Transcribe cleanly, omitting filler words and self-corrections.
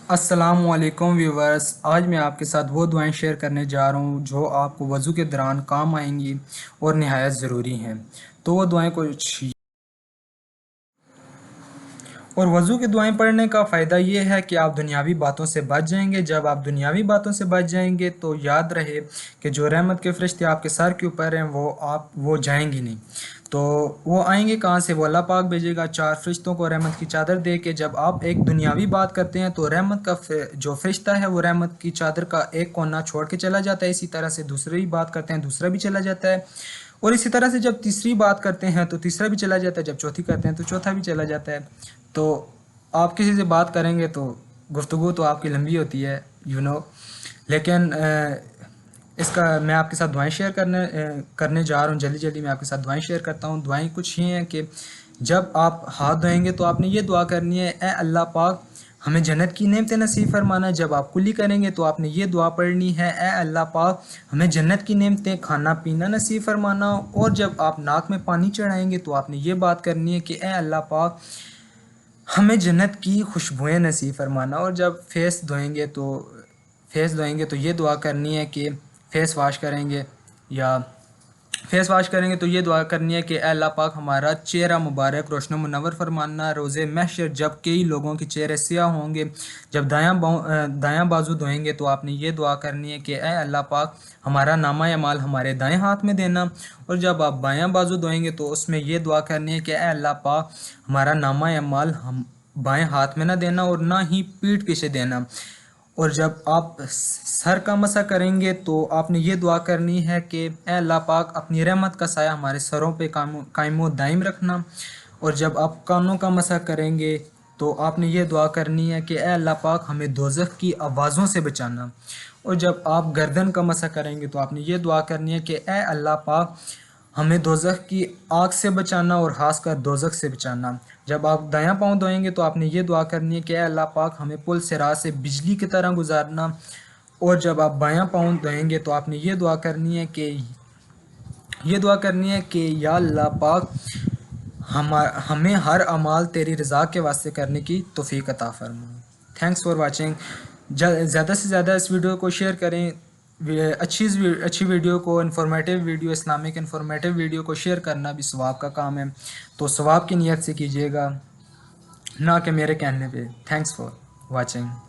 السلام علیکم ویورز، آج میں آپ کے ساتھ وہ دعائیں شیئر کرنے جا رہا ہوں جو آپ کو وضو کے دوران کام آئیں گی اور نہایت ضروری ہیں۔ تو وہ دعائیں اور وضو کی دعائیں پڑھنے کا فائدہ یہ ہے کہ آپ دنیاوی باتوں سے بچ جائیں گے۔ جب آپ دنیاوی باتوں سے بچ جائیں گے تو یاد رہے کہ جو رحمت کے فرشتے آپ کے سر کے اوپر ہیں وہ جائیں گے نہیں، تو وہ آئیں گے کہاں سے؟ وہ اللہ پاک بھیجے گا 4 فرشتوں کو رحمت کی چادر دے کے۔ جب آپ ایک دنیاوی بات کرتے ہیں تو رحمت کا جو فرشتہ ہے وہ رحمت کی چادر کا ایک کونا چھوڑ کے چلا جاتا ہے، اسی طرح سے دوسری بات کرتے ہیں دوسرا بھی چلا جاتا ہے، اور اسی طرح سے جب تیسری بات کرتے ہیں تو تیسرا بھی چلا جاتا ہے، جب چوتھی کرتے ہیں تو چوتھا بھی چلا جاتا ہے۔ تو آپ کسی سے بات کریں گے تو گفتگو تو آپ کی لمبی ہوتی ہے لیکن اس کا میں آپ کے ساتھ دعائیں شیئر کرنے جا رہا ہوں۔ جلدی میں آپ کے ساتھ دعائیں شیئر کرتا ہوں۔ دعائیں کچھ ہی ہیں کہ جب آپ ہاتھ دھوئیں گے تو آپ نے یہ دعا کرنی ہے، اے اللہ پاک ہمیں جنت کی نعمتیں نصیب فرمانا۔ جب آپ کلی کریں گے تو آپ نے یہ دعا پڑھنی ہے، اے اللہ پاک ہمیں جنت کی نعمتیں کھانا پینا نصیب فرمانا۔ اور جب آپ ناک میں پانی چڑھائیں گے تو آپ نے یہ بات کرنی ہے کہ اے اللہ پاک ہمیں جنت کی خوشبوئیں نصیب فرمانا۔ اور جب فیس دھوئیں گے تو یہ دعا کرنی ہے کہ فیس واش کریں گے تو یہ دعا کرنی ہے کہ اے اللہ پاک ہمارا چہرہ مبارک روشن و منور فرمانا۔ روز محشر جب کئی لوگوں کے چہرے سیاہ ہوں گے، جب دایاں بازو دھوئیں گے تو آپ نے یہ دعا کرنی ہے کہ اے اللہ پاک ہمارا نامہ اعمال ہمارے دائیں ہاتھ میں دینا۔ اور جب آپ بایاں بازو دھوئیں گے تو اس میں یہ دعا کرنی ہے کہ اے اللہ پاک ہمارا نامہ اعمال ہم بائیں ہاتھ میں نہ دینا اور نہ ہی پیٹھ پیچھے دینا۔ اور جب آپ سر کا مسح کریں گے تو آپ نے یہ دعا کرنی ہے کہ اے اللہ پاک اپنی رحمت کا سایہ ہمارے سروں پہ قائم و دائم رکھنا۔ اور جب آپ کانوں کا مسح کریں گے تو آپ نے یہ دعا کرنی ہے کہ اے اللہ پاک ہمیں دوزخ کی آوازوں سے بچانا۔ اور جب آپ گردن کا مسح کریں گے تو آپ نے یہ دعا کرنی ہے کہ اے اللہ پاک ہمیں دوزخ کی آگ سے بچانا اور خاص کر دوزخ سے بچانا۔ جب آپ دایاں پاؤں دھوئیں گے تو آپ نے یہ دعا کرنی ہے کہ اے اللہ پاک ہمیں پل صراط سے بجلی کی طرح گزارنا۔ اور جب آپ بایاں پاؤں دھوئیں گے تو آپ نے یہ دعا کرنی ہے کہ یا اللہ پاک ہمیں ہر اعمال تیری رضا کے واسطے کرنے کی توفیق عطا فرما۔ Thanks for watching. زیادہ سے زیادہ اس ویڈیو کو شیئر کریں، اچھی ویڈیو کو، informative video, Islamic informative video کو شیئر کرنا بھی ثواب کا کام ہے، تو ثواب کی نیت سے کیجیے گا، نہ کہ میرے کہنے پہ۔ Thanks for watching.